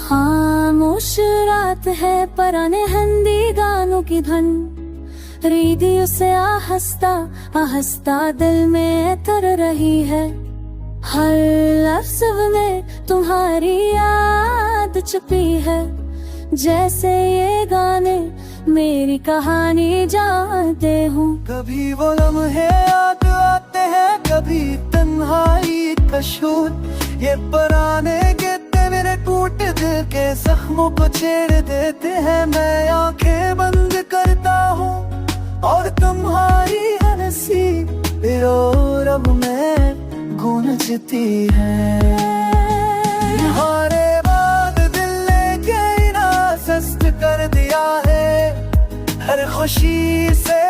खामोश रात है पुराने हिंदी गानों की धुन, रेडियो से आहिस्ता आहिस्ता दिल में तर रही है। हर लफ्ज़ में तुम्हारी याद छुपी है, जैसे ये गाने मेरी कहानी जानते हूँ। कभी वो लम्हे याद आते हैं, कभी तन्हाई का शोर, ये पुराने गीत मेरे टूटे दिल के जख्मों को छेड़ देते हैं। मैं आंखें बंद करता हूँ और तुम्हारी हंसी रब में गूंजती है। तुम्हारे बाद दिल ने कहना सस्त कर दिया है, हर खुशी से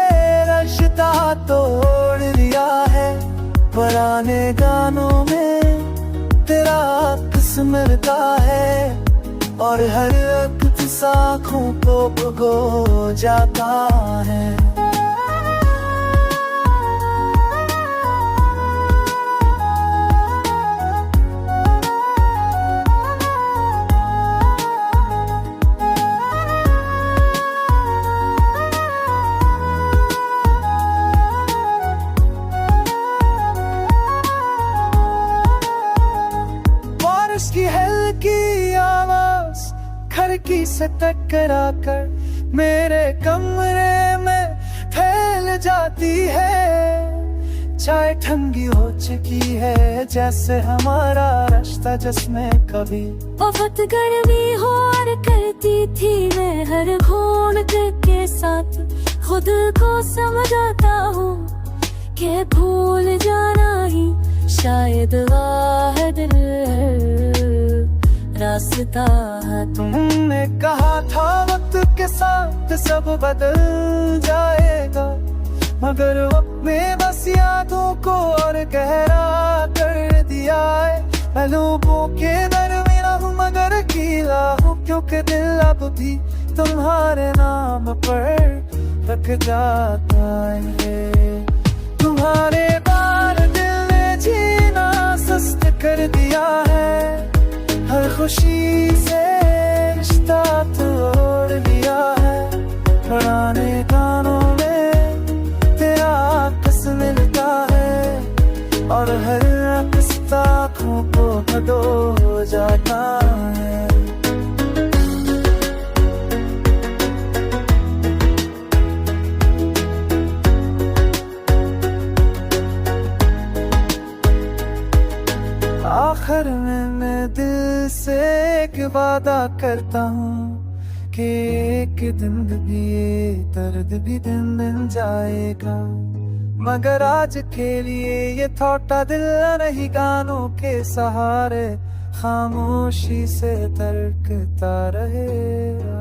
रिश्ता तोड़ दिया है। पुराने गानों में तेरा अक्स मिलता है और हर वक्त आँखों को भुगो जाता है। उसकी हल्की आवाज खिड़की से टकरा कर मेरे कमरे में फैल जाती है। चाय ठंडी हो चुकी है, जैसे हमारा रास्ता जिसमें कभी बहुत गर्मी हो और करती थी मैं हर घूंट के साथ खुद को समझाता हूँ कि भूल जाना ही शायद वाहिद रास्ता है। तुमने कहा था वक्त के साथ सब बदल जाएगा, मगर अपने बस यादों को और गहरा कर दिया है। मैं लोगों के दरमियान हूँ मगर अकेला हूँ, क्योंकि दिल अब भी तुम्हारे नाम पर रख जाता है। तुम्हारे बाद दिल ने जीना सस्त कर दिया है, हर खुशी से रिश्ता तोड़ दिया है। पुराने गानों में तेरा अक्स मिलता है और हर अक्स आँखों को भगो जाता है। आखिर में मैं दिल से एक वादा करता हूँ कि एक दिन भी ये दर्द भी दिन मिल जाएगा, मगर आज के लिए ये थोड़ा दिल नहीं गानों के सहारे खामोशी से तड़कता रहेगा।